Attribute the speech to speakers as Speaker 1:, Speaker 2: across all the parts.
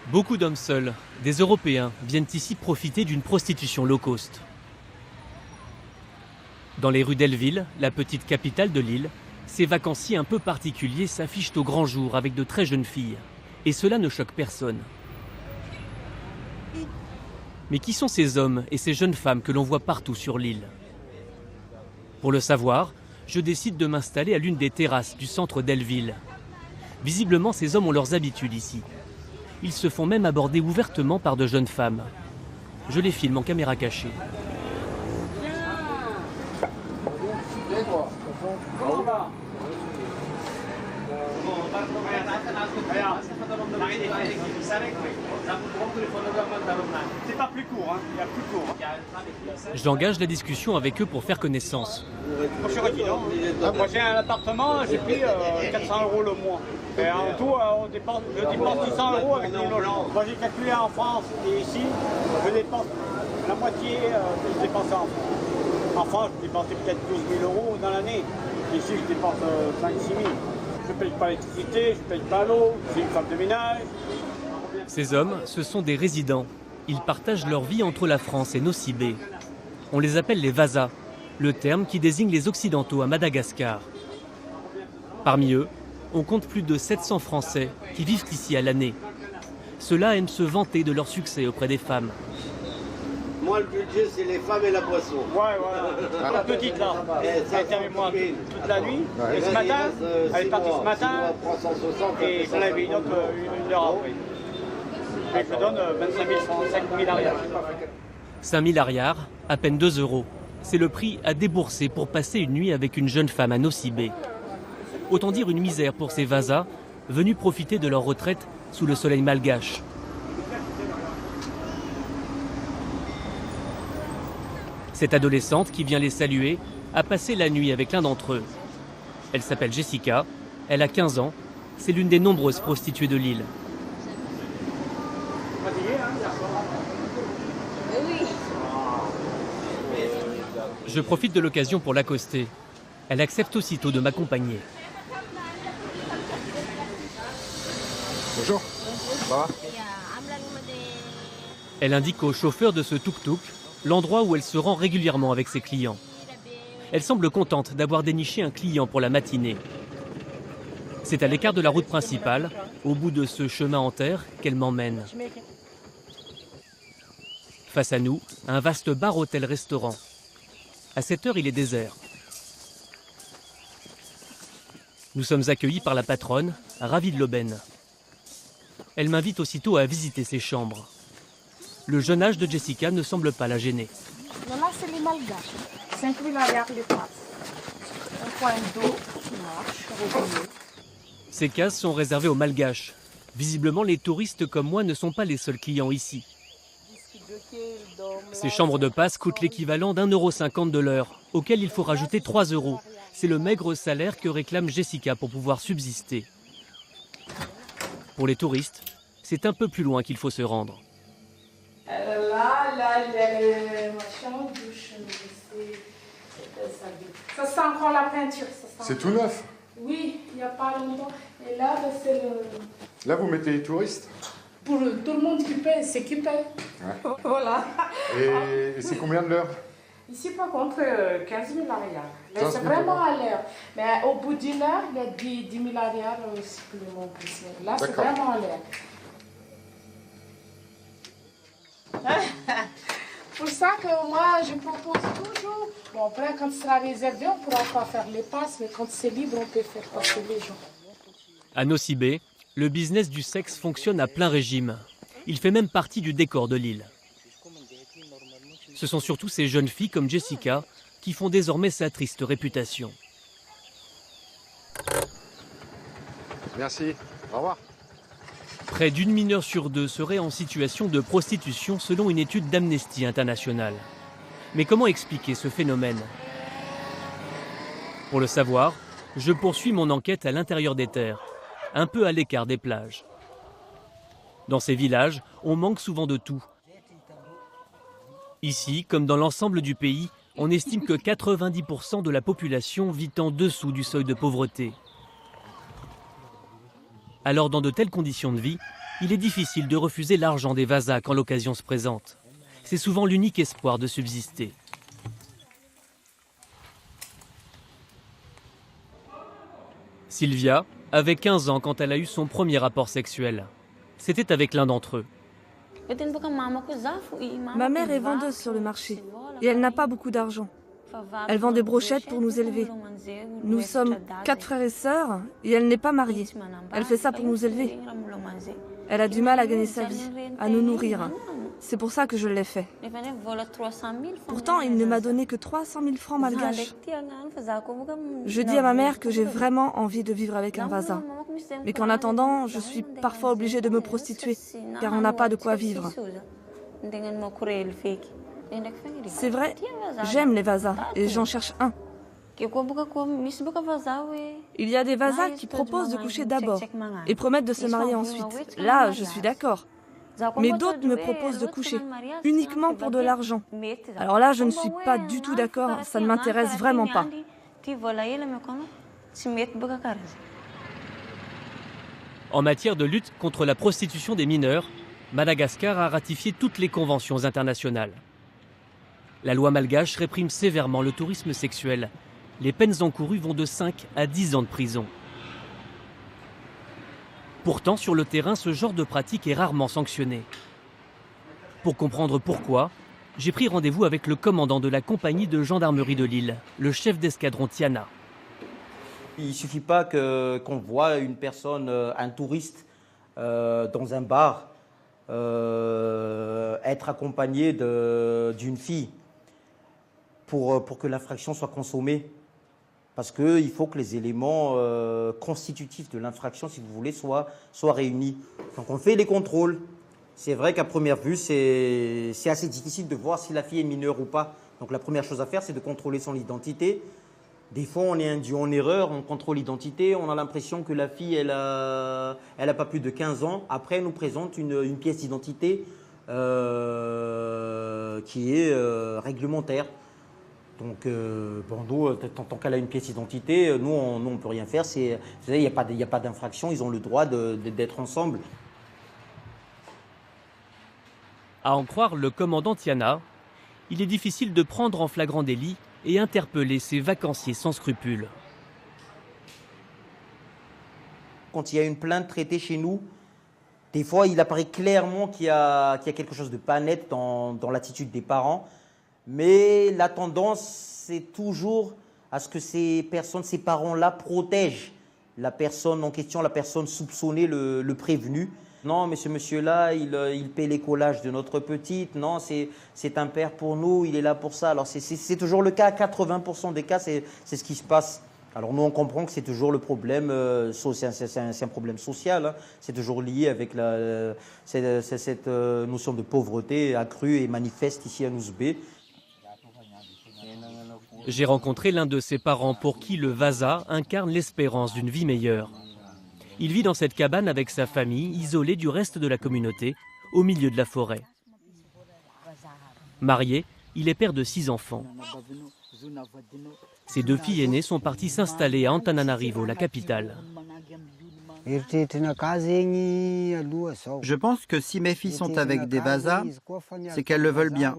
Speaker 1: Beaucoup d'hommes seuls, des Européens, viennent ici profiter d'une prostitution low cost. Dans les rues d'Elleville, la petite capitale de l'île, ces vacanciers un peu particuliers s'affichent au grand jour avec de très jeunes filles. Et cela ne choque personne. Mais qui sont ces hommes et ces jeunes femmes que l'on voit partout sur l'île? Pour le savoir, je décide de m'installer à l'une des terrasses du centre d'Elleville. Visiblement, ces hommes ont leurs habitudes ici. Ils se font même aborder ouvertement par de jeunes femmes. Je les filme en caméra cachée.
Speaker 2: C'est pas plus court, il y a plus court.
Speaker 1: J'engage la discussion avec eux pour faire connaissance.
Speaker 2: Moi je suis résident. Moi j'ai un appartement, j'ai pris 400 € le mois. Et en tout, je dépense 600 € avec les logements. Moi j'ai calculé en France et ici, je dépense la moitié que je dépensais en France. En France, je dépensais peut-être 12 000 € dans l'année. Ici, je dépense 5 6 000. Je ne paye pas l'électricité, je ne paye pas l'eau, j'ai une femme de ménage.
Speaker 1: Ces hommes, ce sont des résidents. Ils partagent leur vie entre la France et Nosy-Be. On les appelle les Vasas, le terme qui désigne les Occidentaux à Madagascar. Parmi eux, on compte plus de 700 Français qui vivent ici à l'année. Ceux-là aiment se vanter de leur succès auprès des femmes.
Speaker 3: Moi, le budget, c'est les femmes et la boisson.
Speaker 2: Ouais, voilà. La petite là, elle était avec moi toute la nuit. Et ce matin, elle est partie ce matin. Et j'en avais une autre une heure après. Et je donne 25 000 francs, 5 000 arrières.
Speaker 1: 5 000 arrières, à peine 2 €. C'est le prix à débourser pour passer une nuit avec une jeune femme à Nosy-Be. Autant dire une misère pour ces Vasas, venus profiter de leur retraite sous le soleil malgache. Cette adolescente qui vient les saluer a passé la nuit avec l'un d'entre eux. Elle s'appelle Jessica, elle a 15 ans, c'est l'une des nombreuses prostituées de l'île. Je profite de l'occasion pour l'accoster. Elle accepte aussitôt de m'accompagner.
Speaker 4: Bonjour. Ça va?
Speaker 1: Elle indique au chauffeur de ce tuk-tuk l'endroit où elle se rend régulièrement avec ses clients. Elle semble contente d'avoir déniché un client pour la matinée. C'est à l'écart de la route principale, au bout de ce chemin en terre, qu'elle m'emmène. Face à nous, un vaste bar-hôtel-restaurant. À cette heure, il est désert. Nous sommes accueillis par la patronne, ravie de l'aubaine. Elle m'invite aussitôt à visiter ses chambres. Le jeune âge de Jessica ne semble pas la gêner.
Speaker 5: Là, c'est les malgaches. 5 000 arrières les places. Un point d'eau qui marche, robinet.
Speaker 1: Ces cases sont réservées aux malgaches. Visiblement, les touristes comme moi ne sont pas les seuls clients ici. Ces chambres de passe coûtent l'équivalent d'1,50 € de l'heure, auquel il faut rajouter 3 €. C'est le maigre salaire que réclame Jessica pour pouvoir subsister. Pour les touristes, c'est un peu plus loin qu'il faut se rendre.
Speaker 5: Là, il y a le machin, douche, ça sent encore la peinture.
Speaker 4: C'est tout neuf.
Speaker 5: Oui, il n'y a pas longtemps. Et là, c'est le...
Speaker 4: Là, vous mettez les touristes.
Speaker 5: Pour tout le monde qui paye, c'est qui paye.
Speaker 4: Ouais.
Speaker 5: Voilà.
Speaker 4: Et c'est combien de l'heure?
Speaker 5: Ici, par contre, 15 000 arrières.
Speaker 4: 15 000
Speaker 5: C'est vraiment à l'heure. Mais au bout d'une heure, il y a 10 000 arrières supplémentaires. Là, c'est vraiment à l'heure. Pour ça que moi, je propose toujours. Bon, après, quand ce sera réservé, on ne pourra pas faire les passes, mais quand c'est libre, on peut faire passer les gens.
Speaker 1: À Nosy-Be, le business du sexe fonctionne à plein régime. Il fait même partie du décor de l'île. Ce sont surtout ces jeunes filles comme Jessica qui font désormais sa triste réputation.
Speaker 4: Merci. Au revoir.
Speaker 1: Près d'une mineure sur deux serait en situation de prostitution selon une étude d'Amnesty International. Mais comment expliquer ce phénomène? Pour le savoir, je poursuis mon enquête à l'intérieur des terres, un peu à l'écart des plages. Dans ces villages, on manque souvent de tout. Ici, comme dans l'ensemble du pays, on estime que 90% de la population vit en dessous du seuil de pauvreté. Alors dans de telles conditions de vie, Il est difficile de refuser l'argent des Vaza quand l'occasion se présente. C'est souvent l'unique espoir de subsister. Sylvia avait 15 ans quand elle a eu son premier rapport sexuel. C'était avec l'un d'entre eux.
Speaker 6: Ma mère est vendeuse sur le marché et elle n'a pas beaucoup d'argent. Elle vend des brochettes pour nous élever. Nous sommes 4 frères et sœurs et elle n'est pas mariée. Elle fait ça pour nous élever. Elle a du mal à gagner sa vie, à nous nourrir. C'est pour ça que je l'ai fait. Pourtant, il ne m'a donné que 300 000 francs malgaches. Je dis à ma mère que j'ai vraiment envie de vivre avec un Vaza. Mais qu'en attendant, je suis parfois obligée de me prostituer, car on n'a pas de quoi vivre. C'est vrai, j'aime les Vaza et j'en cherche un. Il y a des Vaza qui proposent de coucher d'abord et promettent de se marier ensuite. Là, je suis d'accord. Mais d'autres me proposent de coucher, uniquement pour de l'argent. Alors là, je ne suis pas du tout d'accord, ça ne m'intéresse vraiment pas.
Speaker 1: En matière de lutte contre la prostitution des mineurs, Madagascar a ratifié toutes les conventions internationales. La loi malgache réprime sévèrement le tourisme sexuel. Les peines encourues vont de 5 à 10 ans de prison. Pourtant, sur le terrain, ce genre de pratique est rarement sanctionné. Pour comprendre pourquoi, j'ai pris rendez-vous avec le commandant de la compagnie de gendarmerie de Lille, le chef d'escadron Tiana.
Speaker 7: Il ne suffit pas qu'on voit une personne, un touriste, dans un bar, être accompagné d'une fille pour que l'infraction soit consommée. Parce qu'il faut que les éléments constitutifs de l'infraction, si vous voulez, soient réunis. Donc on fait les contrôles. C'est vrai qu'à première vue, c'est assez difficile de voir si la fille est mineure ou pas. Donc la première chose à faire, c'est de contrôler son identité. Des fois, on est induit en erreur, on contrôle l'identité, on a l'impression que la fille, elle a pas plus de 15 ans. Après, elle nous présente une pièce d'identité qui est réglementaire. Donc, nous, tant qu'elle a une pièce d'identité, nous, on ne peut rien faire. Il n'y a pas d'infraction, ils ont le droit d'être ensemble.
Speaker 1: À en croire le commandant Tiana, il est difficile de prendre en flagrant délit et interpeller ces vacanciers sans scrupules.
Speaker 7: Quand il y a une plainte traitée chez nous, des fois, il apparaît clairement qu'il y a quelque chose de pas net dans l'attitude des parents. Mais la tendance, c'est toujours à ce que ces parents-là protègent la personne en question, la personne soupçonnée, le prévenu. Non, mais ce monsieur-là, il paie les collages de notre petite. Non, c'est un père pour nous, il est là pour ça. Alors, c'est toujours le cas. À 80% des cas, c'est ce qui se passe. Alors, nous, on comprend que c'est toujours le problème, c'est un problème social. Hein. C'est toujours lié avec cette notion de pauvreté accrue et manifeste ici à Nouzbé.
Speaker 1: J'ai rencontré l'un de ses parents pour qui le Vaza incarne l'espérance d'une vie meilleure. Il vit dans cette cabane avec sa famille, isolée du reste de la communauté, au milieu de la forêt. Marié, il est père de 6 enfants. Ses 2 filles aînées sont parties s'installer à Antananarivo, la capitale.
Speaker 8: Je pense que si mes filles sont avec des Vaza, c'est qu'elles le veulent bien.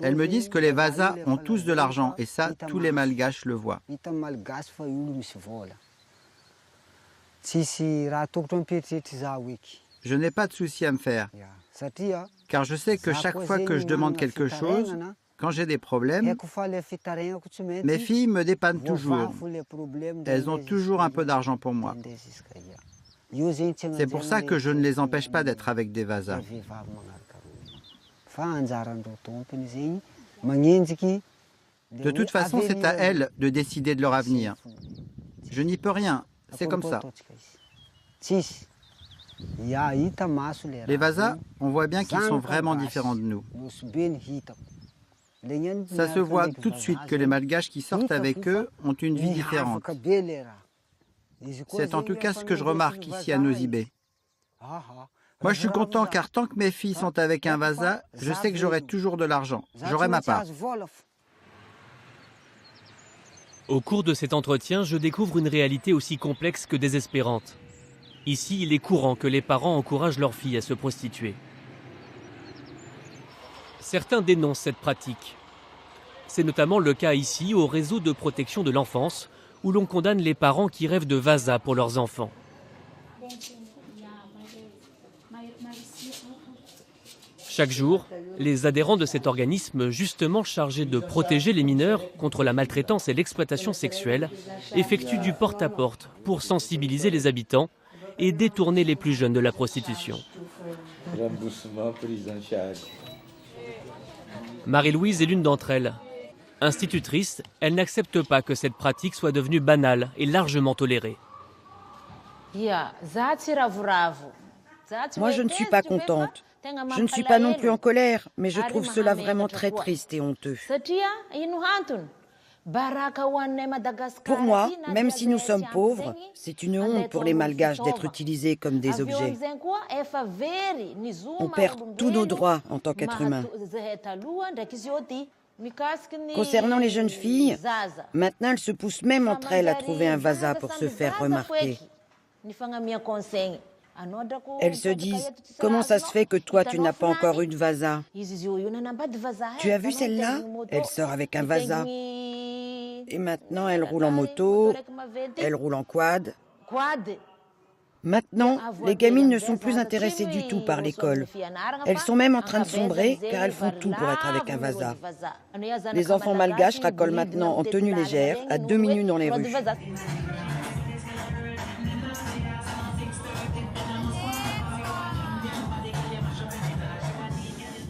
Speaker 8: Elles me disent que les Vaza ont tous de l'argent et ça, tous les Malgaches le voient. Je n'ai pas de souci à me faire, car je sais que chaque fois que je demande quelque chose, quand j'ai des problèmes, mes filles me dépannent toujours. Elles ont toujours un peu d'argent pour moi. C'est pour ça que je ne les empêche pas d'être avec des Vaza. De toute façon, c'est à elles de décider de leur avenir. Je n'y peux rien, c'est comme ça. Les Vaza, on voit bien qu'ils sont vraiment différents de nous. Ça se voit tout de suite que les Malgaches qui sortent avec eux ont une vie différente. C'est en tout cas ce que je remarque ici à Nosy-Be. Moi, je suis content car tant que mes filles sont avec un Vaza, je sais que j'aurai toujours de l'argent. J'aurai ma part.
Speaker 1: Au cours de cet entretien, je découvre une réalité aussi complexe que désespérante. Ici, il est courant que les parents encouragent leurs filles à se prostituer. Certains dénoncent cette pratique. C'est notamment le cas ici au réseau de protection de l'enfance, où l'on condamne les parents qui rêvent de vasa pour leurs enfants. Chaque jour, les adhérents de cet organisme, justement chargé de protéger les mineurs contre la maltraitance et l'exploitation sexuelle, effectuent du porte-à-porte pour sensibiliser les habitants et détourner les plus jeunes de la prostitution. Marie-Louise est l'une d'entre elles. Institutrice, elle n'accepte pas que cette pratique soit devenue banale et largement tolérée.
Speaker 9: Moi, je ne suis pas contente. Je ne suis pas non plus en colère, mais je trouve cela vraiment très triste et honteux. Pour moi, même si nous sommes pauvres, c'est une honte pour les Malgaches d'être utilisés comme des objets. On perd tous nos droits en tant qu'êtres humains. Concernant les jeunes filles, maintenant elles se poussent même entre elles à trouver un vasa pour se faire remarquer. Elles se disent, comment ça se fait que toi tu n'as pas encore eu de vasa? Tu as vu celle-là? Elle sort avec un vasa. Et maintenant elle roule en moto, elle roule en quad. Maintenant, les gamines ne sont plus intéressées du tout par l'école. Elles sont même en train de sombrer car elles font tout pour être avec un vasa. Les enfants malgaches racolent maintenant en tenue légère à demi-nus dans les rues.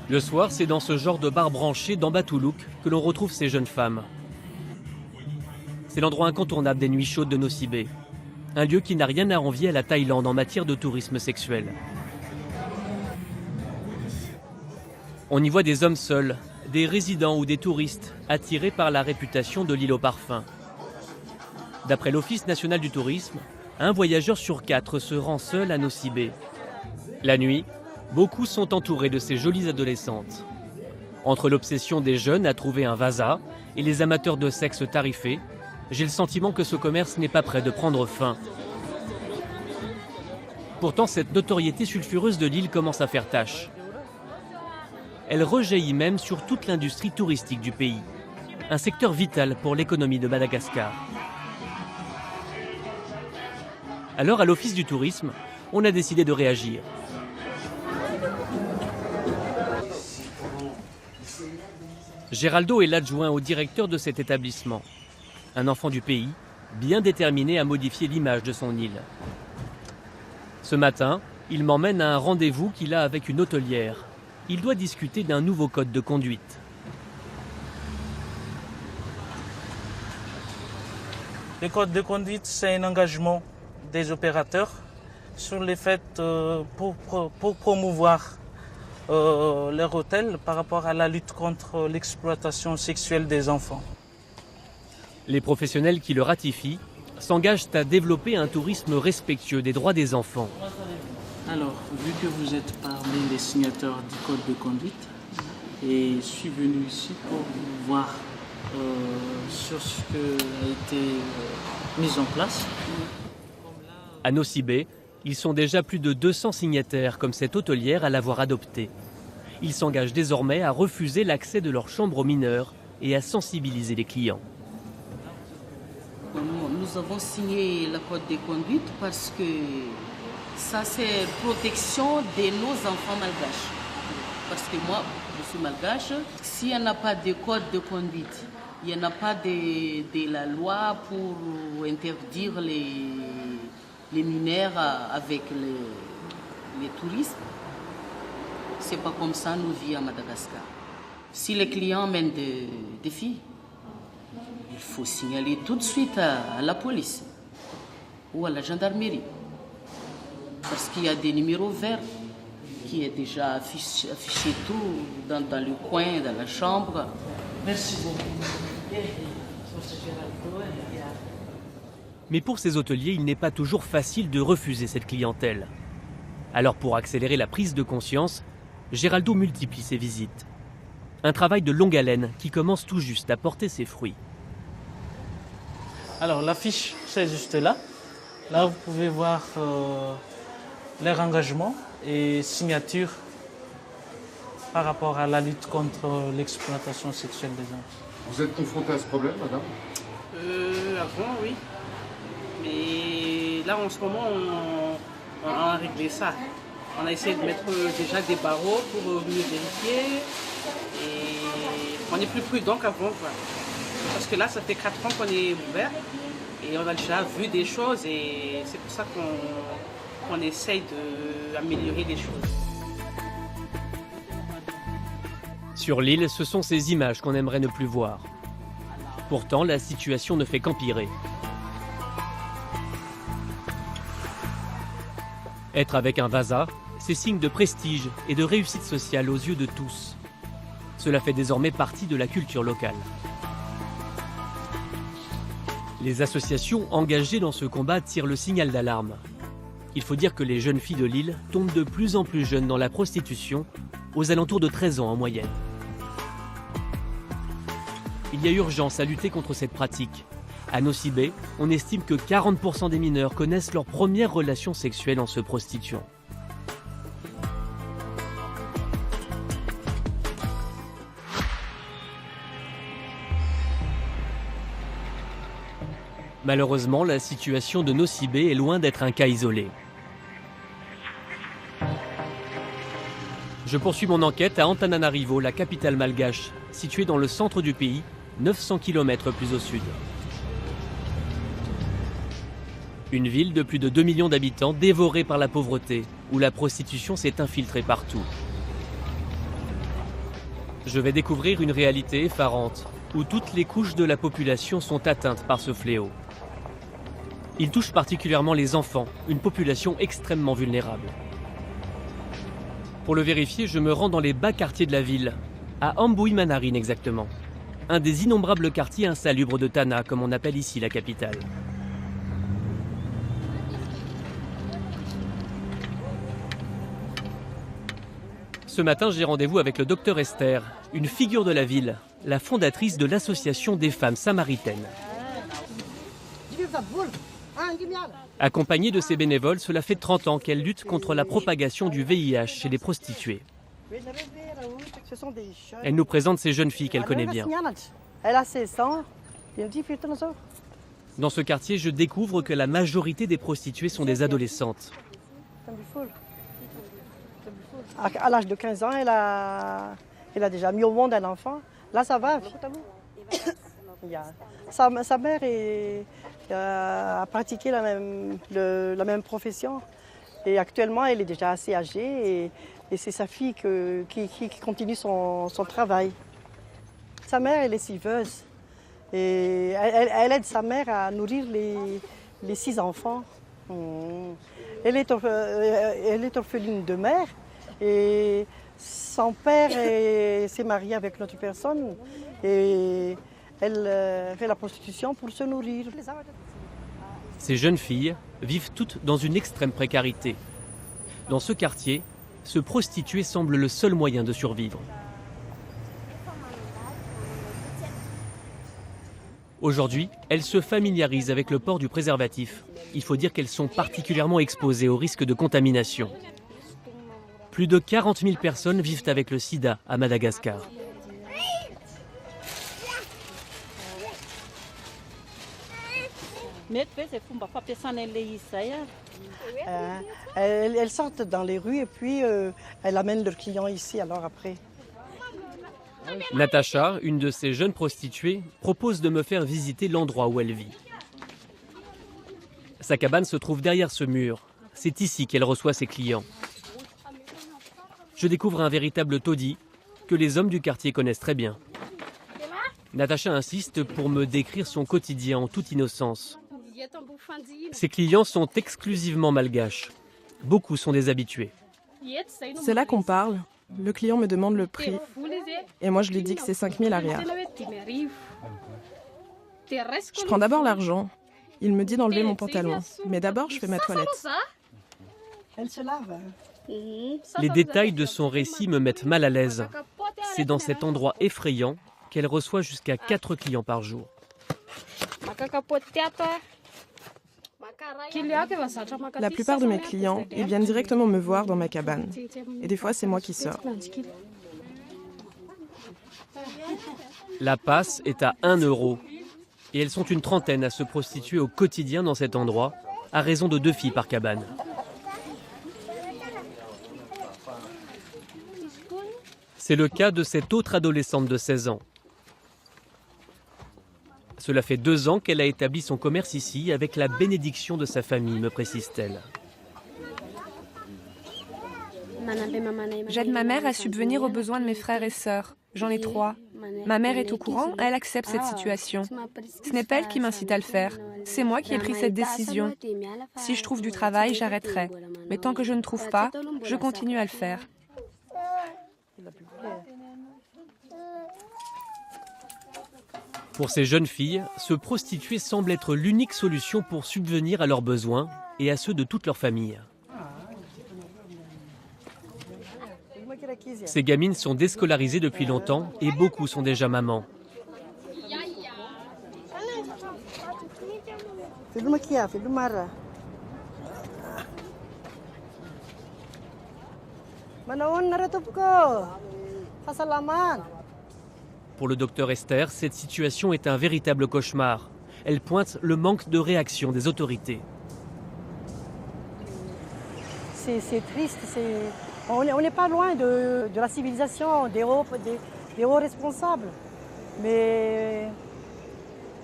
Speaker 1: Le soir, c'est dans ce genre de bar branché d'Ambatoulouk que l'on retrouve ces jeunes femmes. C'est l'endroit incontournable des nuits chaudes de Nosy Be. Un lieu qui n'a rien à envier à la Thaïlande en matière de tourisme sexuel. On y voit des hommes seuls, des résidents ou des touristes attirés par la réputation de l'île aux parfums. D'après l'Office national du tourisme, un voyageur sur 4 se rend seul à Nosy Be. La nuit, beaucoup sont entourés de ces jolies adolescentes. Entre l'obsession des jeunes à trouver un vasa et les amateurs de sexe tarifé, j'ai le sentiment que ce commerce n'est pas près de prendre fin. Pourtant, cette notoriété sulfureuse de l'île commence à faire tache. Elle rejaillit même sur toute l'industrie touristique du pays, un secteur vital pour l'économie de Madagascar. Alors, à l'Office du tourisme, on a décidé de réagir. Géraldo est l'adjoint au directeur de cet établissement. Un enfant du pays, bien déterminé à modifier l'image de son île. Ce matin, il m'emmène à un rendez-vous qu'il a avec une hôtelière. Il doit discuter d'un nouveau code de conduite.
Speaker 10: Le code de conduite, c'est un engagement des opérateurs sur les faits pour promouvoir leur hôtel par rapport à la lutte contre l'exploitation sexuelle des enfants.
Speaker 1: Les professionnels qui le ratifient s'engagent à développer un tourisme respectueux des droits des enfants.
Speaker 10: Alors, vu que vous êtes parmi les signataires du code de conduite, et je suis venu ici pour voir sur ce qui a été mis en place.
Speaker 1: À Nosy Be, ils sont déjà plus de 200 signataires comme cette hôtelière à l'avoir adopté. Ils s'engagent désormais à refuser l'accès de leur chambre aux mineurs et à sensibiliser les clients.
Speaker 11: Nous avons signé le code de conduite parce que ça c'est protection de nos enfants malgaches. Parce que moi, je suis malgache. S'il n'y en a pas de code de conduite, il n'y en a pas de la loi pour interdire les mineurs avec les touristes. C'est pas comme ça nous vivons à Madagascar. Si les clients mènent des filles, il faut signaler tout de suite à la police ou à la gendarmerie. Parce qu'il y a des numéros verts qui est déjà affiché tout dans le coin, dans la chambre.
Speaker 10: Merci beaucoup.
Speaker 1: Mais pour ces hôteliers, il n'est pas toujours facile de refuser cette clientèle. Alors pour accélérer la prise de conscience, Géraldo multiplie ses visites. Un travail de longue haleine qui commence tout juste à porter ses fruits.
Speaker 10: Alors l'affiche, c'est juste là. Là, vous pouvez voir leur engagement et signature par rapport à la lutte contre l'exploitation sexuelle des enfants.
Speaker 4: Vous êtes confronté à ce problème, madame?
Speaker 12: Avant, oui. Mais là, en ce moment, on a réglé ça. On a essayé de mettre déjà des barreaux pour mieux vérifier. Et on est plus prudent qu'avant, quoi. Parce que là, ça fait 4 ans qu'on est ouvert. Et on a déjà vu des choses. Et c'est pour ça qu'on essaye d'améliorer les choses.
Speaker 1: Sur l'île, ce sont ces images qu'on aimerait ne plus voir. Pourtant, la situation ne fait qu'empirer. Être avec un vasa, c'est signe de prestige et de réussite sociale aux yeux de tous. Cela fait désormais partie de la culture locale. Les associations engagées dans ce combat tirent le signal d'alarme. Il faut dire que les jeunes filles de l'île tombent de plus en plus jeunes dans la prostitution, aux alentours de 13 ans en moyenne. Il y a urgence à lutter contre cette pratique. À Nosy Be, on estime que 40% des mineurs connaissent leur première relation sexuelle en se prostituant. Malheureusement, la situation de Nosy Be est loin d'être un cas isolé. Je poursuis mon enquête à Antananarivo, la capitale malgache, située dans le centre du pays, 900 km plus au sud. Une ville de plus de 2 millions d'habitants dévorée par la pauvreté, où la prostitution s'est infiltrée partout. Je vais découvrir une réalité effarante, où toutes les couches de la population sont atteintes par ce fléau. Il touche particulièrement les enfants, une population extrêmement vulnérable. Pour le vérifier, je me rends dans les bas quartiers de la ville, à Amboui-Manarine exactement. Un des innombrables quartiers insalubres de Tana, comme on appelle ici la capitale. Ce matin, j'ai rendez-vous avec le docteur Esther, une figure de la ville, la fondatrice de l'association des femmes samaritaines. Accompagnée de ses bénévoles, cela fait 30 ans qu'elle lutte contre la propagation du VIH chez les prostituées. Elle nous présente ces jeunes filles qu'elle connaît bien.
Speaker 13: Elle a 16 ans.
Speaker 1: Dans ce quartier, je découvre que la majorité des prostituées sont des adolescentes.
Speaker 13: À l'âge de 15 ans, elle a déjà mis au monde un enfant. Là, ça va. Sa mère a pratiqué la même profession. Et actuellement, elle est déjà assez âgée. Et c'est sa fille qui continue son travail. Sa mère, elle est silveuse. Et elle aide sa mère à nourrir les 6 enfants. Elle est orpheline de mère. Et son père s'est marié avec une autre personne. Et elle fait la prostitution pour se nourrir.
Speaker 1: Ces jeunes filles vivent toutes dans une extrême précarité. Dans ce quartier, se prostituer semble le seul moyen de survivre. Aujourd'hui, elles se familiarisent avec le port du préservatif. Il faut dire qu'elles sont particulièrement exposées au risque de contamination. Plus de 40 000 personnes vivent avec le sida à Madagascar.
Speaker 13: Elles sortent dans les rues et puis elles amènent leurs clients ici alors après.
Speaker 1: Natacha, une de ces jeunes prostituées, propose de me faire visiter l'endroit où elle vit. Sa cabane se trouve derrière ce mur. C'est ici qu'elle reçoit ses clients. Je découvre un véritable taudis que les hommes du quartier connaissent très bien. Natacha insiste pour me décrire son quotidien en toute innocence. Ses clients sont exclusivement malgaches. Beaucoup sont des habitués.
Speaker 14: C'est là qu'on parle. Le client me demande le prix. Et moi, je lui dis que c'est 5 000 arias. Je prends d'abord l'argent. Il me dit d'enlever mon pantalon. Mais d'abord, je fais ma toilette.
Speaker 13: Elle se lave.
Speaker 1: Les détails de son récit me mettent mal à l'aise. C'est dans cet endroit effrayant qu'elle reçoit jusqu'à 4 clients par jour.
Speaker 14: La plupart de mes clients, ils viennent directement me voir dans ma cabane. Et des fois, c'est moi qui sors.
Speaker 1: La passe est à 1 euro. Et elles sont une trentaine à se prostituer au quotidien dans cet endroit, à raison de 2 filles par cabane. C'est le cas de cette autre adolescente de 16 ans. Cela fait 2 ans qu'elle a établi son commerce ici avec la bénédiction de sa famille, me précise-t-elle.
Speaker 6: J'aide ma mère à subvenir aux besoins de mes frères et sœurs. J'en ai 3. Ma mère est au courant, elle accepte cette situation. Ce n'est pas elle qui m'incite à le faire. C'est moi qui ai pris cette décision. Si je trouve du travail, j'arrêterai. Mais tant que je ne trouve pas, je continue à le faire.
Speaker 1: Pour ces jeunes filles, se prostituer semble être l'unique solution pour subvenir à leurs besoins et à ceux de toute leur famille. Ces gamines sont déscolarisées depuis longtemps et beaucoup sont déjà mamans. Pour le docteur Esther, cette situation est un véritable cauchemar. Elle pointe le manque de réaction des autorités.
Speaker 13: C'est triste, on n'est pas loin de la civilisation, des hauts responsables. Mais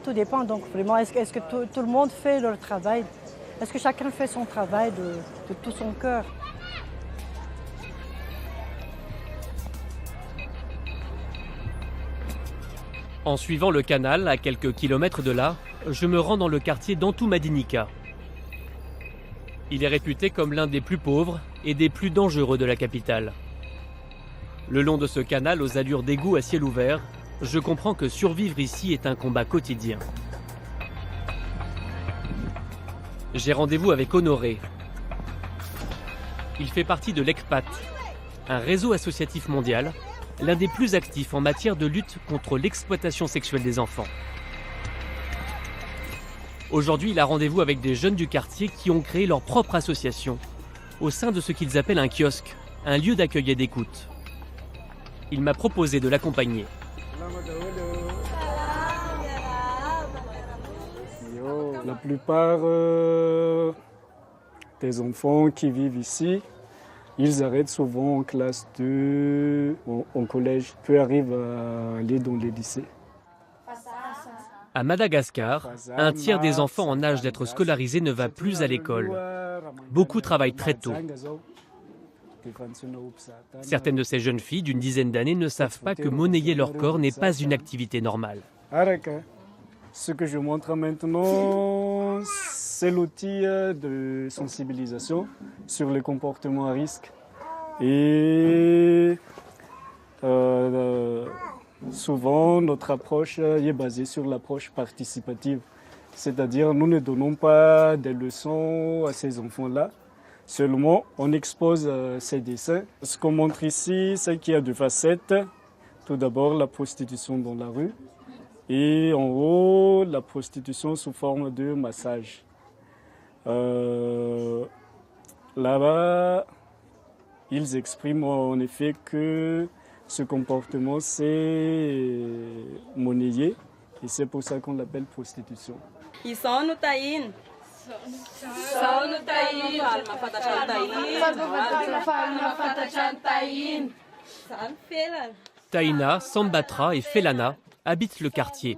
Speaker 13: tout dépend donc vraiment, est-ce que tout le monde fait leur travail? Est-ce que chacun fait son travail de tout son cœur?
Speaker 1: En suivant le canal, à quelques kilomètres de là, je me rends dans le quartier d'Antumadinika. Il est réputé comme l'un des plus pauvres et des plus dangereux de la capitale. Le long de ce canal aux allures d'égout à ciel ouvert, je comprends que survivre ici est un combat quotidien. J'ai rendez-vous avec Honoré. Il fait partie de l'ECPAT, un réseau associatif mondial, l'un des plus actifs en matière de lutte contre l'exploitation sexuelle des enfants. Aujourd'hui, il a rendez-vous avec des jeunes du quartier qui ont créé leur propre association, au sein de ce qu'ils appellent un kiosque, un lieu d'accueil et d'écoute. Il m'a proposé de l'accompagner.
Speaker 15: La plupart des enfants qui vivent ici, ils arrêtent souvent en classe 2, en collège, puis arrivent à aller dans les lycées.
Speaker 1: À Madagascar, un tiers des enfants en âge d'être scolarisés ne va plus à l'école. Beaucoup travaillent très tôt. Certaines de ces jeunes filles d'une dizaine d'années ne savent pas que monnayer leur corps n'est pas une activité normale.
Speaker 15: Ce que je montre maintenant, c'est l'outil de sensibilisation sur les comportements à risque. Et souvent, notre approche est basée sur l'approche participative. C'est-à-dire, nous ne donnons pas des leçons à ces enfants-là. Seulement, on expose ces dessins. Ce qu'on montre ici, c'est qu'il y a 2 facettes. Tout d'abord, la prostitution dans la rue. Et en haut, la prostitution sous forme de massage. Là-bas, ils expriment en effet que ce comportement, c'est monnayé. Et c'est pour ça qu'on l'appelle prostitution.
Speaker 16: Ils sont nous taïns.
Speaker 1: Taïna, Sambatra et Felana habitent le quartier.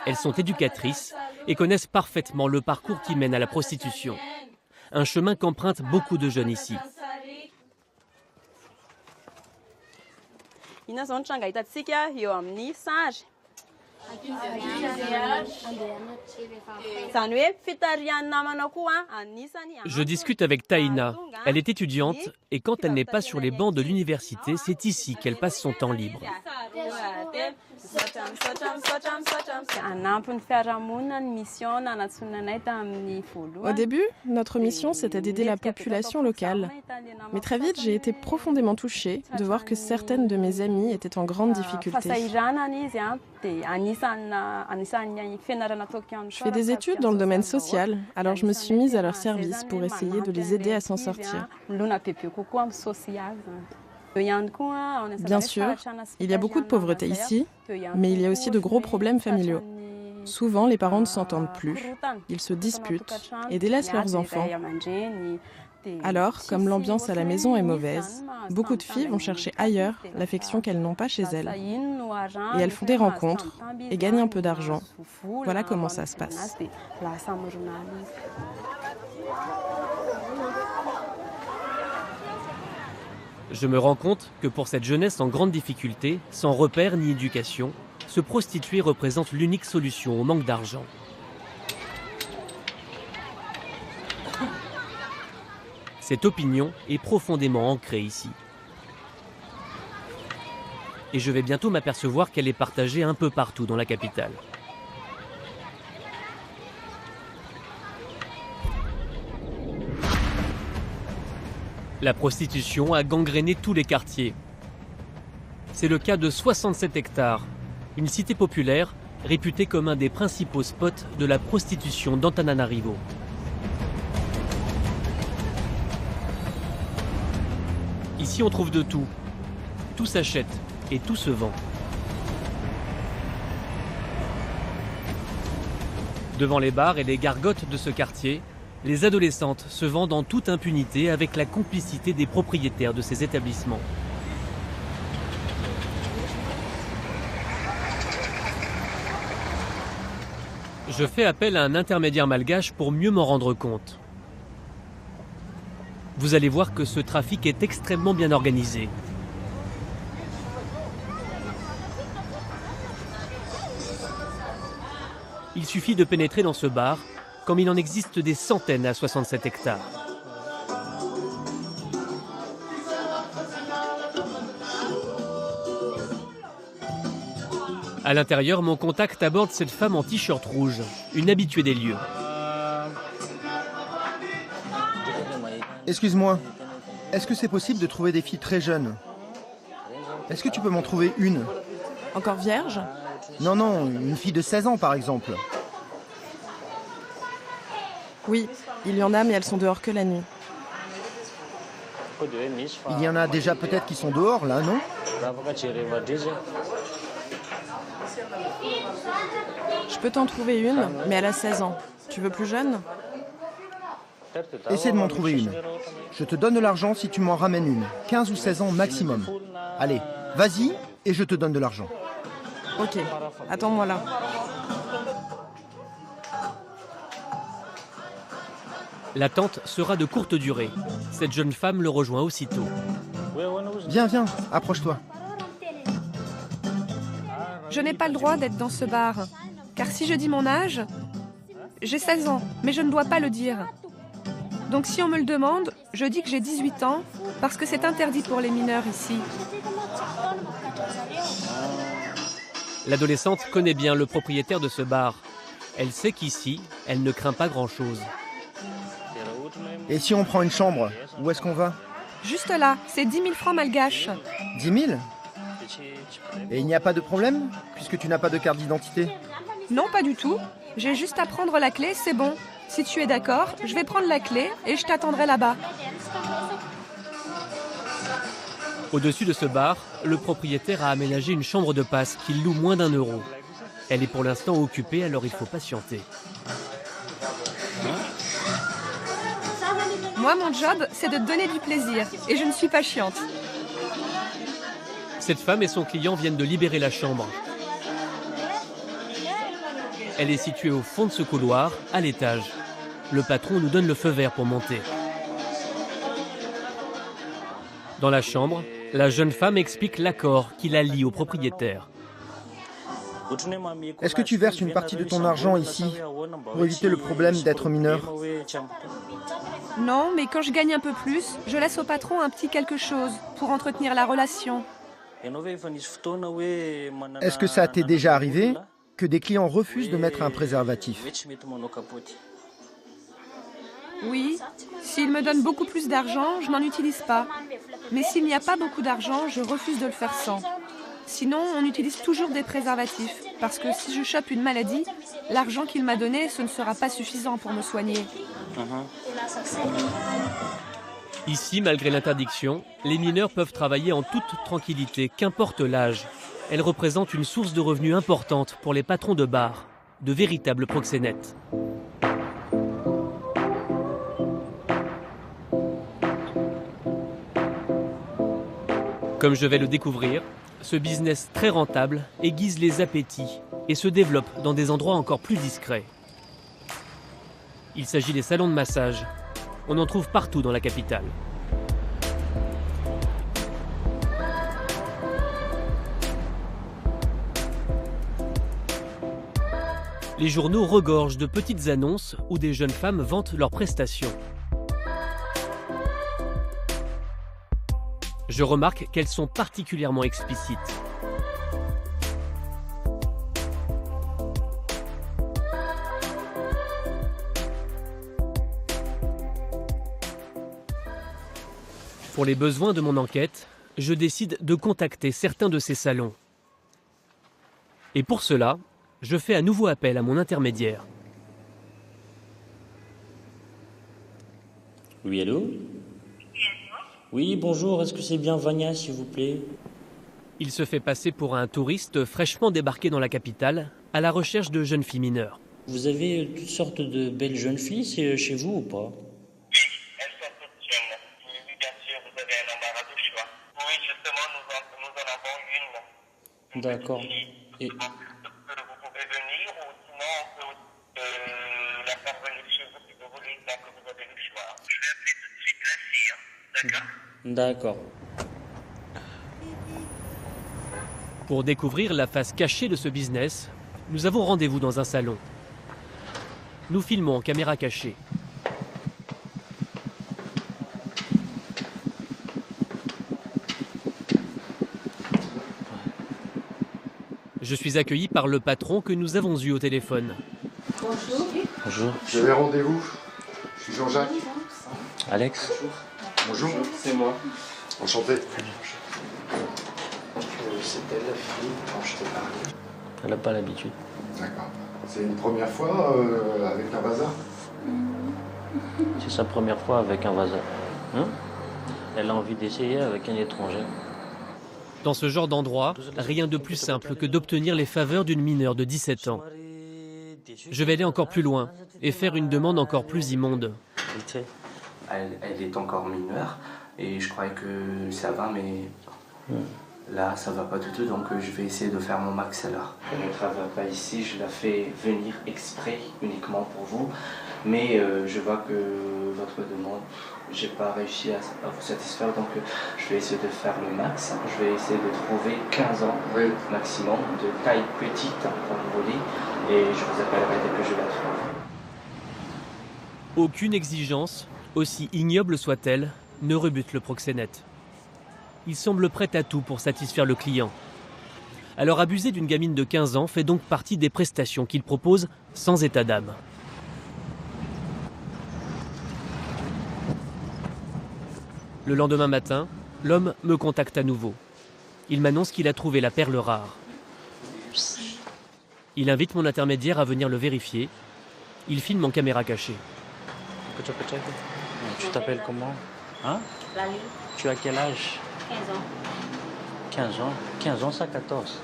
Speaker 1: Elles sont éducatrices et connaissent parfaitement le parcours qui mène à la prostitution. Un chemin qu'empruntent beaucoup de jeunes ici. Je discute avec Taïna. Elle est étudiante et quand elle n'est pas sur les bancs de l'université, c'est ici qu'elle passe son temps libre.
Speaker 14: Au début, notre mission, c'était d'aider la population locale. Mais très vite, j'ai été profondément touchée de voir que certaines de mes amies étaient en grande difficulté. Je fais des études dans le domaine social, alors je me suis mise à leur service pour essayer de les aider à s'en sortir. Bien sûr, il y a beaucoup de pauvreté ici, mais il y a aussi de gros problèmes familiaux. Souvent, les parents ne s'entendent plus, ils se disputent et délaissent leurs enfants. Alors, comme l'ambiance à la maison est mauvaise, beaucoup de filles vont chercher ailleurs l'affection qu'elles n'ont pas chez elles. Et elles font des rencontres et gagnent un peu d'argent. Voilà comment ça se passe.
Speaker 1: Je me rends compte que pour cette jeunesse en grande difficulté, sans repère ni éducation, se prostituer représente l'unique solution au manque d'argent. Cette opinion est profondément ancrée ici. Et je vais bientôt m'apercevoir qu'elle est partagée un peu partout dans la capitale. La prostitution a gangréné tous les quartiers. C'est le cas de 67 hectares, une cité populaire réputée comme un des principaux spots de la prostitution d'Antananarivo. Ici, on trouve de tout. Tout s'achète et tout se vend. Devant les bars et les gargotes de ce quartier, les adolescentes se vendent en toute impunité avec la complicité des propriétaires de ces établissements. Je fais appel à un intermédiaire malgache pour mieux m'en rendre compte. Vous allez voir que ce trafic est extrêmement bien organisé. Il suffit de pénétrer dans ce bar, comme il en existe des centaines à 67 hectares. À l'intérieur, mon contact aborde cette femme en t-shirt rouge, une habituée des lieux.
Speaker 17: Excuse-moi, est-ce que c'est possible de trouver des filles très jeunes? Est-ce que tu peux m'en trouver une?
Speaker 14: Encore vierge?
Speaker 17: Non, non, une fille de 16 ans par exemple.
Speaker 14: Oui, il y en a, mais elles sont dehors que la nuit.
Speaker 17: Il y en a déjà peut-être qui sont dehors là, non?
Speaker 14: Je peux t'en trouver une, mais elle a 16 ans. Tu veux plus jeune?
Speaker 17: Essaie de m'en trouver une. Je te donne de l'argent si tu m'en ramènes une. 15 ou 16 ans maximum. Allez, vas-y et je te donne de l'argent.
Speaker 14: Ok, attends-moi là.
Speaker 1: L'attente sera de courte durée. Cette jeune femme le rejoint aussitôt.
Speaker 17: Viens, viens, approche-toi.
Speaker 6: Je n'ai pas le droit d'être dans ce bar. Car si je dis mon âge, j'ai 16 ans, mais je ne dois pas le dire. Donc si on me le demande, je dis que j'ai 18 ans, parce que c'est interdit pour les mineurs ici.
Speaker 1: L'adolescente connaît bien le propriétaire de ce bar. Elle sait qu'ici, elle ne craint pas grand-chose.
Speaker 17: Et si on prend une chambre, où est-ce qu'on va?
Speaker 6: Juste là, c'est 10 000 francs malgaches.
Speaker 17: 10 000? Et il n'y a pas de problème, puisque tu n'as pas de carte d'identité?
Speaker 6: Non, pas du tout. J'ai juste à prendre la clé, c'est bon. Si tu es d'accord, je vais prendre la clé et je t'attendrai là-bas.
Speaker 1: Au-dessus de ce bar, le propriétaire a aménagé une chambre de passe qu'il loue moins d'1 euro. Elle est pour l'instant occupée, alors il faut patienter.
Speaker 6: Moi, mon job, c'est de te donner du plaisir. Et je ne suis pas chiante.
Speaker 1: Cette femme et son client viennent de libérer la chambre. Elle est située au fond de ce couloir, à l'étage. Le patron nous donne le feu vert pour monter. Dans la chambre, la jeune femme explique l'accord qui la lie au propriétaire.
Speaker 17: Est-ce que tu verses une partie de ton argent ici, pour éviter le problème d'être mineur?
Speaker 6: Non, mais quand je gagne un peu plus, je laisse au patron un petit quelque chose pour entretenir la relation.
Speaker 17: Est-ce que ça t'est déjà arrivé que des clients refusent de mettre un préservatif?
Speaker 6: Oui, s'il me donne beaucoup plus d'argent, je n'en utilise pas. Mais s'il n'y a pas beaucoup d'argent, je refuse de le faire sans. Sinon, on utilise toujours des préservatifs, parce que si je chope une maladie, l'argent qu'il m'a donné, ce ne sera pas suffisant pour me soigner.
Speaker 1: Ici, malgré l'interdiction, les mineurs peuvent travailler en toute tranquillité, qu'importe l'âge. Elles représentent une source de revenus importante pour les patrons de bars, de véritables proxénètes. Comme je vais le découvrir, ce business très rentable aiguise les appétits et se développe dans des endroits encore plus discrets. Il s'agit des salons de massage. On en trouve partout dans la capitale. Les journaux regorgent de petites annonces où des jeunes femmes vantent leurs prestations. Je remarque qu'elles sont particulièrement explicites. Pour les besoins de mon enquête, je décide de contacter certains de ces salons. Et pour cela, je fais à nouveau appel à mon intermédiaire.
Speaker 18: Oui, allô ? Oui, bonjour, est-ce que c'est bien Vania, s'il vous plaît ?
Speaker 1: Il se fait passer pour un touriste fraîchement débarqué dans la capitale, à la recherche de jeunes filles mineures.
Speaker 18: Vous avez toutes sortes de belles jeunes filles, c'est chez vous ou pas ? D'accord. Et...
Speaker 19: Vous pouvez venir ou sinon on peut la faire venir chez vous si vous voulez, tant que vous avez le choix. Je vais appeler tout de suite la fille, hein. D'accord ?
Speaker 18: D'accord.
Speaker 1: Pour découvrir la face cachée de ce business, nous avons rendez-vous dans un salon. Nous filmons en caméra cachée. Je suis accueilli par le patron que nous avons eu au téléphone.
Speaker 18: Bonjour. Bonjour.
Speaker 4: J'avais rendez-vous. Je suis Jean-Jacques.
Speaker 18: Alex.
Speaker 4: Bonjour.
Speaker 20: C'est moi.
Speaker 4: Enchanté.
Speaker 20: C'était la fille quand je t'ai parlé.
Speaker 18: Elle n'a pas l'habitude.
Speaker 4: D'accord. C'est une première fois avec un bazar ?
Speaker 18: C'est sa première fois avec un bazar. Hein ? Elle a envie d'essayer avec un étranger.
Speaker 1: Dans ce genre d'endroit, rien de plus simple que d'obtenir les faveurs d'une mineure de 17 ans. Je vais aller encore plus loin et faire une demande encore plus immonde.
Speaker 20: Elle est encore mineure et je croyais que ça va, mais là ça va pas du tout, donc je vais essayer de faire mon max alors. Elle ne travaille pas ici, je la fais venir exprès uniquement pour vous, mais je vois que votre demande, j'ai pas réussi à vous satisfaire, donc je vais essayer de faire le max. Je vais essayer de trouver 15 ans maximum, de taille petite comme vous voulez, et je vous appellerai dès que je la trouve.
Speaker 1: Aucune exigence, aussi ignoble soit-elle, ne rebute le proxénète. Il semble prêt à tout pour satisfaire le client. Alors abuser d'une gamine de 15 ans fait donc partie des prestations qu'il propose sans état d'âme. Le lendemain matin, l'homme me contacte à nouveau. Il m'annonce qu'il a trouvé la perle rare. Il invite mon intermédiaire à venir le vérifier. Il filme en caméra cachée.
Speaker 18: Tu t'appelles comment ? Hein ?
Speaker 19: Lali.
Speaker 18: Tu as quel âge ?
Speaker 19: 15 ans.
Speaker 18: 15 ans ? 15 ans, ça 14.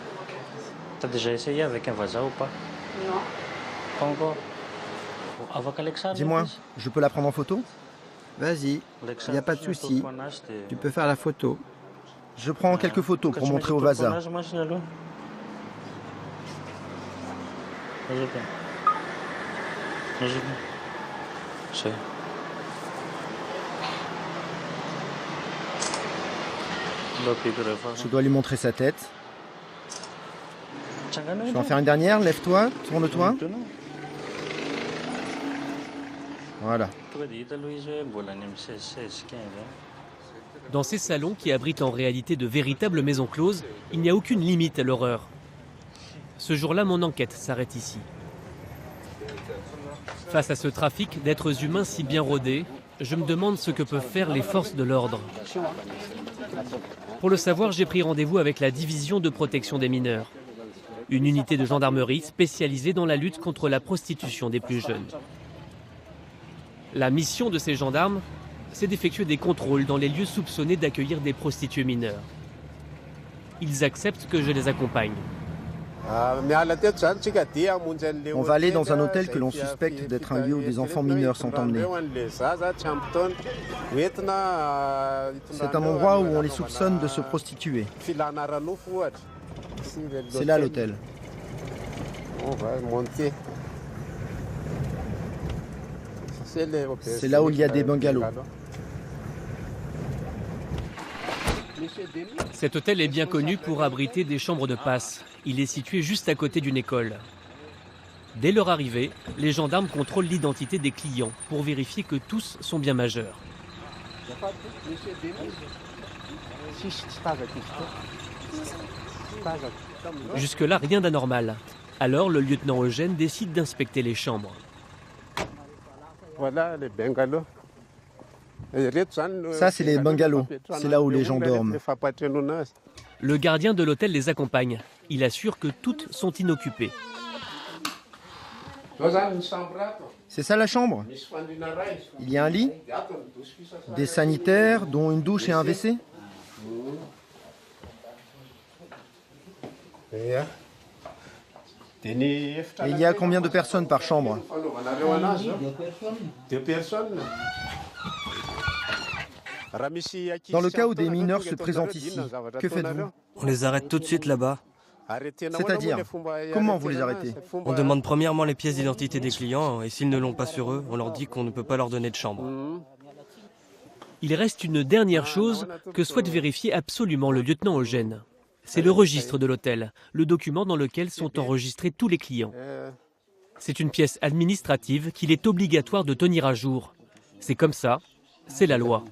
Speaker 18: T'as déjà essayé avec un voisin ou pas ?
Speaker 19: Non.
Speaker 18: Pas encore ? Avec Alexandre ?
Speaker 17: Dis-moi, je peux la prendre en photo ? Vas-y, il n'y a pas de souci. Tu peux faire la photo. Je prends quelques photos pour montrer au Vaza. Je dois lui montrer sa tête. Je vais en faire une dernière. Lève-toi, tourne-toi. Voilà.
Speaker 1: Dans ces salons qui abritent en réalité de véritables maisons closes, il n'y a aucune limite à l'horreur. Ce jour-là, mon enquête s'arrête ici. Face à ce trafic d'êtres humains si bien rodé, je me demande ce que peuvent faire les forces de l'ordre. Pour le savoir, j'ai pris rendez-vous avec la division de protection des mineurs, une unité de gendarmerie spécialisée dans la lutte contre la prostitution des plus jeunes. La mission de ces gendarmes, c'est d'effectuer des contrôles dans les lieux soupçonnés d'accueillir des prostituées mineures. Ils acceptent que je les accompagne.
Speaker 17: On va aller dans un hôtel que l'on suspecte d'être un lieu où des enfants mineurs sont emmenés. C'est un endroit où on les soupçonne de se prostituer. C'est là l'hôtel. C'est là où il y a des bungalows.
Speaker 1: Cet hôtel est bien connu pour abriter des chambres de passe. Il est situé juste à côté d'une école. Dès leur arrivée, les gendarmes contrôlent l'identité des clients pour vérifier que tous sont bien majeurs. Jusque-là, rien d'anormal. Alors, le lieutenant Eugène décide d'inspecter les chambres.
Speaker 17: Voilà les bungalows. Ça, c'est les bungalows. C'est là où les gens dorment.
Speaker 1: Le gardien de l'hôtel les accompagne. Il assure que toutes sont inoccupées.
Speaker 17: C'est ça la chambre? Il y a un lit, des sanitaires, dont une douche et un WC. Et il y a combien de personnes par chambre? 2 personnes. Dans le cas où des mineurs se présentent ici, que faites-vous?
Speaker 21: On les arrête tout de suite là-bas.
Speaker 17: C'est-à-dire, comment vous les arrêtez?
Speaker 21: On demande premièrement les pièces d'identité des clients et s'ils ne l'ont pas sur eux, on leur dit qu'on ne peut pas leur donner de chambre.
Speaker 1: Il reste une dernière chose que souhaite vérifier absolument le lieutenant Eugène. C'est le registre de l'hôtel, le document dans lequel sont enregistrés tous les clients. C'est une pièce administrative qu'il est obligatoire de tenir à jour. C'est comme ça, c'est la loi.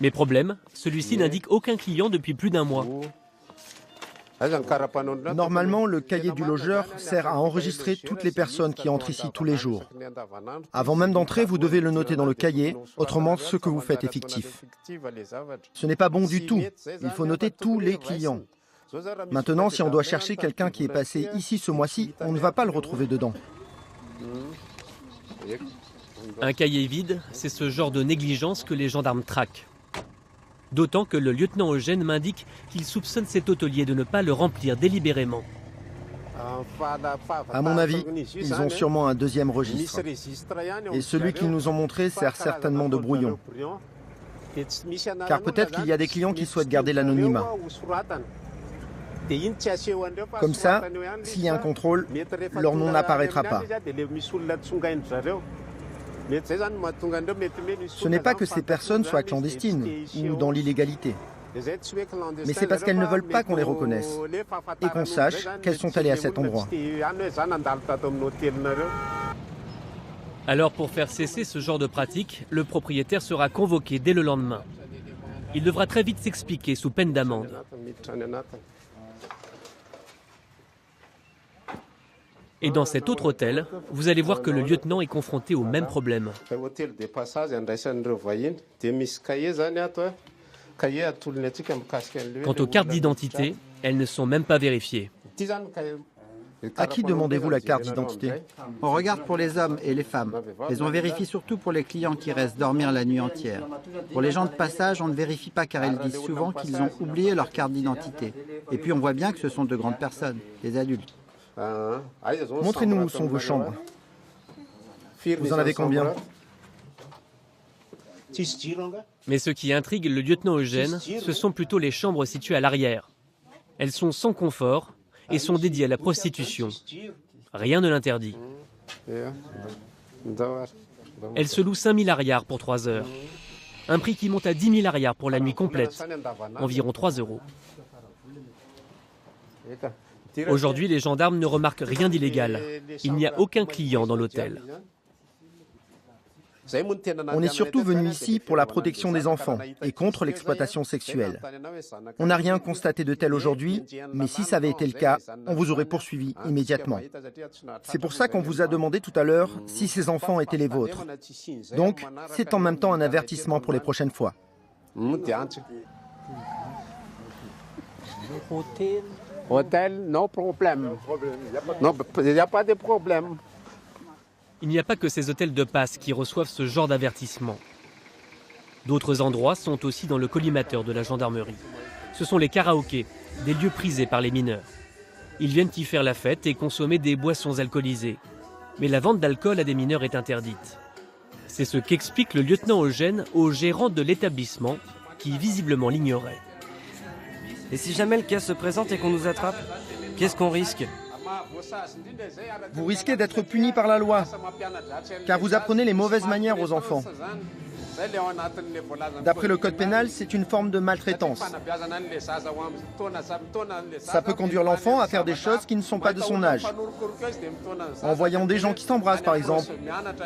Speaker 1: Mais problème, celui-ci n'indique aucun client depuis plus d'1 mois.
Speaker 17: Normalement, le cahier du logeur sert à enregistrer toutes les personnes qui entrent ici tous les jours. Avant même d'entrer, vous devez le noter dans le cahier, autrement ce que vous faites est fictif. Ce n'est pas bon du tout. Il faut noter tous les clients. Maintenant, si on doit chercher quelqu'un qui est passé ici ce mois-ci, on ne va pas le retrouver dedans.
Speaker 1: Un cahier vide, c'est ce genre de négligence que les gendarmes traquent. D'autant que le lieutenant Eugène m'indique qu'il soupçonne cet hôtelier de ne pas le remplir délibérément.
Speaker 17: À mon avis, ils ont sûrement un deuxième registre. Et celui qu'ils nous ont montré sert certainement de brouillon. Car peut-être qu'il y a des clients qui souhaitent garder l'anonymat. Comme ça, s'il y a un contrôle, leur nom n'apparaîtra pas. Ce n'est pas que ces personnes soient clandestines ou dans l'illégalité, mais c'est parce qu'elles ne veulent pas qu'on les reconnaisse et qu'on sache qu'elles sont allées à cet endroit.
Speaker 1: Alors pour faire cesser ce genre de pratique, le propriétaire sera convoqué dès le lendemain. Il devra très vite s'expliquer sous peine d'amende. Et dans cet autre hôtel, vous allez voir que le lieutenant est confronté au même problème. Quant aux cartes d'identité, elles ne sont même pas vérifiées.
Speaker 17: À qui demandez-vous la carte d'identité?
Speaker 8: On regarde pour les hommes et les femmes, mais on vérifie surtout pour les clients qui restent dormir la nuit entière. Pour les gens de passage, on ne vérifie pas car ils disent souvent qu'ils ont oublié leur carte d'identité. Et puis on voit bien que ce sont de grandes personnes, des adultes.
Speaker 17: Montrez-nous où sont vos chambres. Vous en avez combien?
Speaker 1: Mais ce qui intrigue le lieutenant Eugène, ce sont plutôt les chambres situées à l'arrière. Elles sont sans confort et sont dédiées à la prostitution. Rien ne l'interdit. Elles se louent 5 000 ariars pour 3 heures. Un prix qui monte à 10 000 ariars pour la nuit complète, environ 3 €. Aujourd'hui, les gendarmes ne remarquent rien d'illégal. Il n'y a aucun client dans l'hôtel.
Speaker 17: On est surtout venu ici pour la protection des enfants et contre l'exploitation sexuelle. On n'a rien constaté de tel aujourd'hui, mais si ça avait été le cas, on vous aurait poursuivi immédiatement. C'est pour ça qu'on vous a demandé tout à l'heure si ces enfants étaient les vôtres. Donc, c'est en même temps un avertissement pour les prochaines fois.
Speaker 2: Hôtel, non problème. Non, il n'y a pas de problème.
Speaker 1: Il n'y a pas que ces hôtels de passe qui reçoivent ce genre d'avertissement. D'autres endroits sont aussi dans le collimateur de la gendarmerie. Ce sont les karaokés, des lieux prisés par les mineurs. Ils viennent y faire la fête et consommer des boissons alcoolisées. Mais la vente d'alcool à des mineurs est interdite. C'est ce qu'explique le lieutenant Eugène au gérant de l'établissement, qui visiblement l'ignorait.
Speaker 21: Et si jamais le cas se présente et qu'on nous attrape, qu'est-ce qu'on risque ?
Speaker 17: Vous risquez d'être puni par la loi, car vous apprenez les mauvaises manières aux enfants. D'après le code pénal, c'est une forme de maltraitance. Ça peut conduire l'enfant à faire des choses qui ne sont pas de son âge. En voyant des gens qui s'embrassent, par exemple,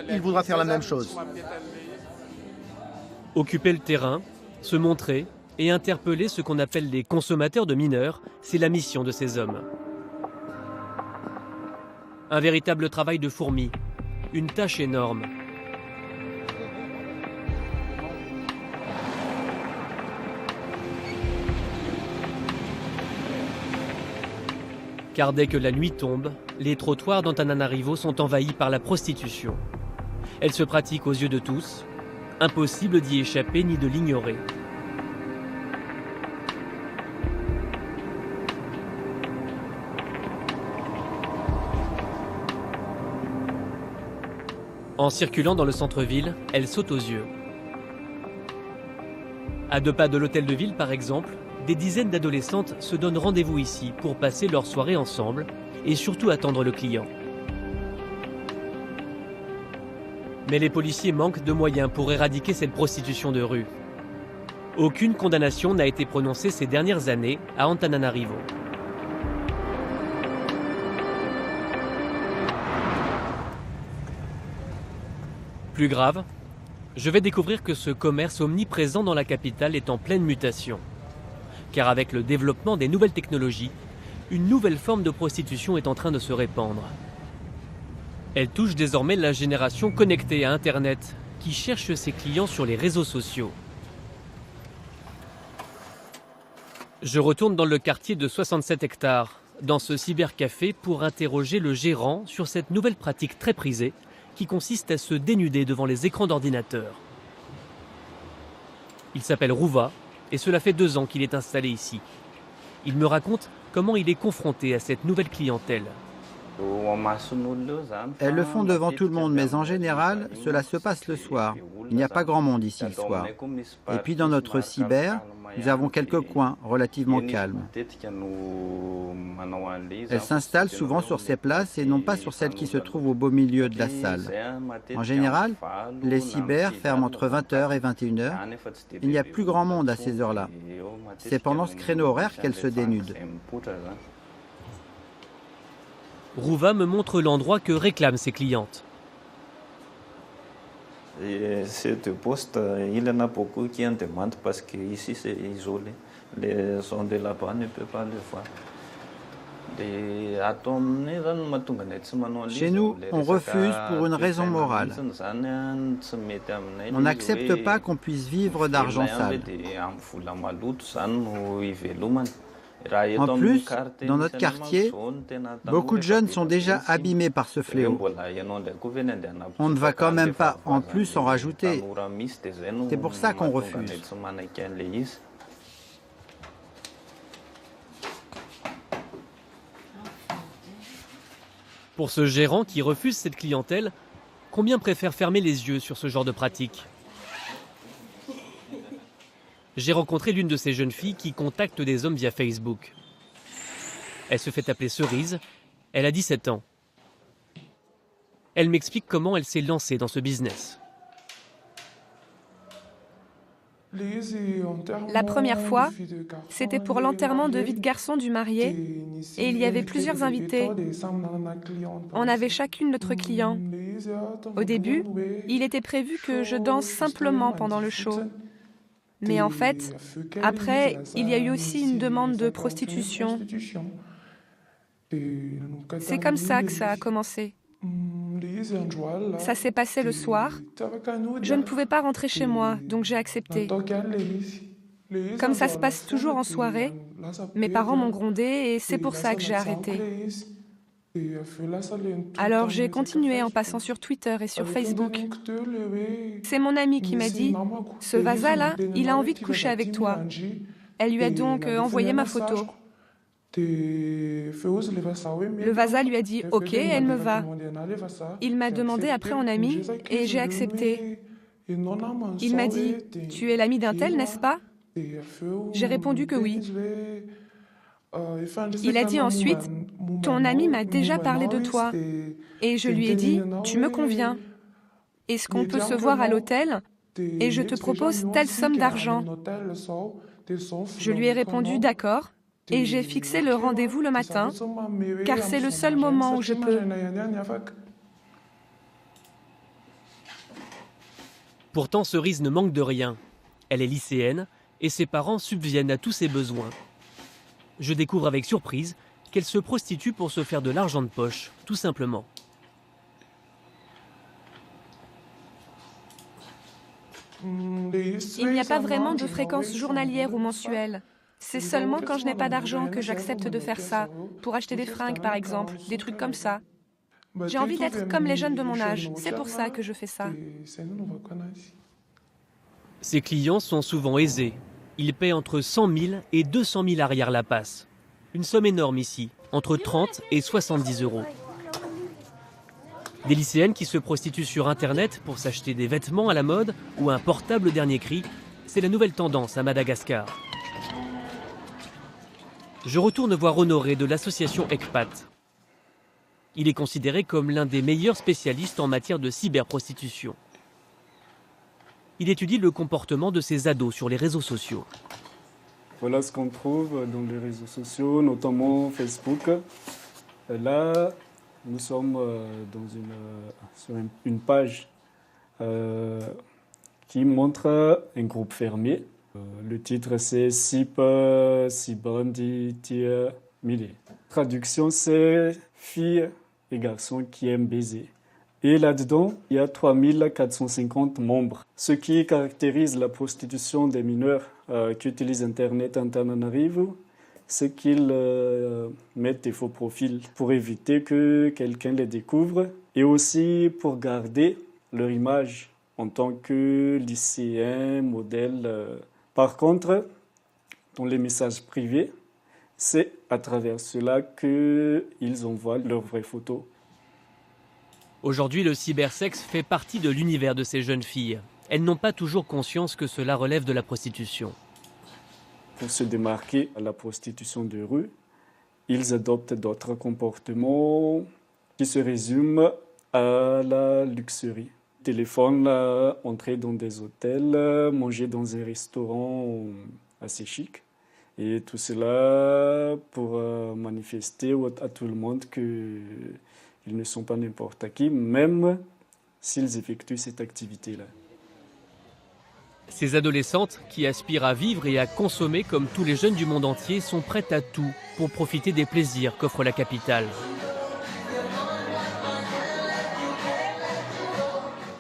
Speaker 17: il voudra faire la même chose.
Speaker 1: Occuper le terrain, se montrer et interpeller ce qu'on appelle les consommateurs de mineurs, c'est la mission de ces hommes. Un véritable travail de fourmi, une tâche énorme. Car dès que la nuit tombe, les trottoirs d'Antananarivo sont envahis par la prostitution. Elle se pratique aux yeux de tous, impossible d'y échapper ni de l'ignorer. En circulant dans le centre-ville, elle saute aux yeux. À 2 pas de l'hôtel de ville, par exemple, des dizaines d'adolescentes se donnent rendez-vous ici pour passer leur soirée ensemble et surtout attendre le client. Mais les policiers manquent de moyens pour éradiquer cette prostitution de rue. Aucune condamnation n'a été prononcée ces dernières années à Antananarivo. Plus grave, je vais découvrir que ce commerce omniprésent dans la capitale est en pleine mutation. Car avec le développement des nouvelles technologies, une nouvelle forme de prostitution est en train de se répandre. Elle touche désormais la génération connectée à Internet, qui cherche ses clients sur les réseaux sociaux. Je retourne dans le quartier de 67 hectares, dans ce cybercafé, pour interroger le gérant sur cette nouvelle pratique très prisée, qui consiste à se dénuder devant les écrans d'ordinateur. Il s'appelle Rouva, et cela fait 2 ans qu'il est installé ici. Il me raconte comment il est confronté à cette nouvelle clientèle.
Speaker 8: Elles le font devant tout le monde, mais en général, cela se passe le soir. Il n'y a pas grand monde ici le soir. Et puis dans notre cyber, nous avons quelques coins relativement calmes. Elles s'installent souvent sur ces places et non pas sur celles qui se trouvent au beau milieu de la salle. En général, les cyber ferment entre 20h et 21h. Il n'y a plus grand monde à ces heures-là. C'est pendant ce créneau horaire qu'elles se dénudent.
Speaker 1: Rouva me montre l'endroit que réclament ses clientes.
Speaker 18: Et ce poste, il y en a beaucoup qui en demandent parce qu'ici c'est isolé. Les sons de là-bas ne peuvent pas le voir.
Speaker 8: Chez nous, on refuse pour une raison morale. On n'accepte pas qu'on puisse vivre d'argent sale. En plus, dans notre quartier, beaucoup de jeunes sont déjà abîmés par ce fléau. On ne va quand même pas en plus en rajouter. C'est pour ça qu'on refuse.
Speaker 1: Pour ce gérant qui refuse cette clientèle, combien préfèrent fermer les yeux sur ce genre de pratique ? J'ai rencontré l'une de ces jeunes filles qui contactent des hommes via Facebook. Elle se fait appeler Cerise, elle a 17 ans. Elle m'explique comment elle s'est lancée dans ce business.
Speaker 6: La première fois, c'était pour l'enterrement de vie de garçon du marié et il y avait plusieurs invités. On avait chacune notre client
Speaker 3: Au début, il était prévu que je danse simplement pendant le show. Mais en fait, après, il y a eu aussi une demande de prostitution. C'est comme ça que ça a commencé. Ça s'est passé le soir. Je ne pouvais pas rentrer chez moi, donc j'ai accepté. Comme ça se passe toujours en soirée, mes parents m'ont grondé et c'est pour ça que j'ai arrêté. Alors j'ai continué en passant sur Twitter et sur Facebook. C'est mon amie qui m'a dit « Ce Vasa-là, il a envie de coucher avec toi ». Elle lui a donc envoyé ma photo. Le Vasa lui a dit « Ok, elle me va ». Il m'a demandé après en ami et j'ai accepté. Il m'a dit « Tu es l'ami d'un tel, n'est-ce pas ?» J'ai répondu que oui. Il a dit ensuite « Ton ami m'a déjà parlé de toi ». Et je lui ai dit « Tu me conviens. Est-ce qu'on peut se voir à l'hôtel et je te propose telle somme d'argent ?» Je lui ai répondu « D'accord ». Et j'ai fixé le rendez-vous le matin, car c'est le seul moment où je peux.
Speaker 1: Pourtant, Cerise ne manque de rien. Elle est lycéenne et ses parents subviennent à tous ses besoins. Je découvre avec surprise qu'elle se prostitue pour se faire de l'argent de poche, tout simplement.
Speaker 3: Il n'y a pas vraiment de fréquence journalière ou mensuelle. C'est seulement quand je n'ai pas d'argent que j'accepte de faire ça, pour acheter des fringues par exemple, des trucs comme ça. J'ai envie d'être comme les jeunes de mon âge, c'est pour ça que je fais ça.
Speaker 1: Ses clients sont souvent aisés. Ils paient entre 100 000 et 200 000 arrière la passe. Une somme énorme ici, entre 30 et 70 euros. Des lycéennes qui se prostituent sur Internet pour s'acheter des vêtements à la mode ou un portable dernier cri, c'est la nouvelle tendance à Madagascar. Je retourne voir Honoré de l'association ECPAT. Il est considéré comme l'un des meilleurs spécialistes en matière de cyberprostitution. Il étudie le comportement de ces ados sur les réseaux sociaux.
Speaker 15: Voilà ce qu'on trouve dans les réseaux sociaux, notamment Facebook. Et là, nous sommes sur une page qui montre un groupe fermé. Le titre, c'est Sip Sibandi Tia Mili. Traduction, c'est filles et garçons qui aiment baiser. Et là-dedans, il y a 3450 membres. Ce qui caractérise la prostitution des mineurs qui utilisent Internet en Antananarivo, c'est qu'ils mettent des faux profils pour éviter que quelqu'un les découvre et aussi pour garder leur image en tant que lycéen, modèle. Par contre, dans les messages privés, c'est à travers cela qu'ils envoient leurs vraies photos.
Speaker 1: Aujourd'hui, le cybersexe fait partie de l'univers de ces jeunes filles. Elles n'ont pas toujours conscience que cela relève de la prostitution.
Speaker 15: Pour se démarquer à la prostitution de rue, ils adoptent d'autres comportements qui se résument à la luxurie. Téléphone, entrer dans des hôtels, manger dans un restaurant assez chic. Et tout cela pour manifester à tout le monde qu'ils ne sont pas n'importe qui, même s'ils effectuent cette activité-là.
Speaker 1: Ces adolescentes qui aspirent à vivre et à consommer comme tous les jeunes du monde entier sont prêtes à tout pour profiter des plaisirs qu'offre la capitale.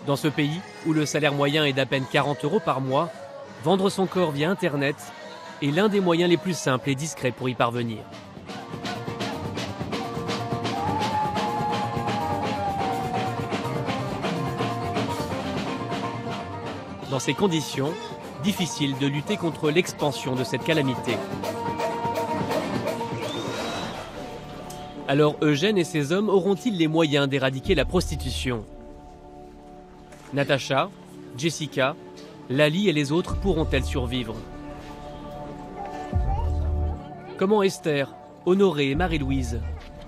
Speaker 1: Dans ce pays, où le salaire moyen est d'à peine 40 € par mois, vendre son corps via Internet est l'un des moyens les plus simples et discrets pour y parvenir. Dans ces conditions, difficile de lutter contre l'expansion de cette calamité. Alors Eugène et ses hommes auront-ils les moyens d'éradiquer la prostitution ? Natacha, Jessica, Lali et les autres pourront-elles survivre? Comment Esther, Honoré et Marie-Louise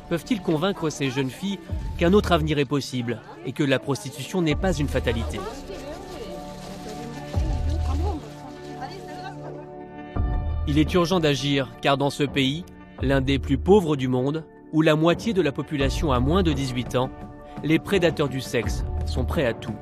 Speaker 1: peuvent-ils convaincre ces jeunes filles qu'un autre avenir est possible et que la prostitution n'est pas une fatalité? Il est urgent d'agir car dans ce pays, l'un des plus pauvres du monde, où la moitié de la population a moins de 18 ans, Les prédateurs du sexe sont prêts à tout.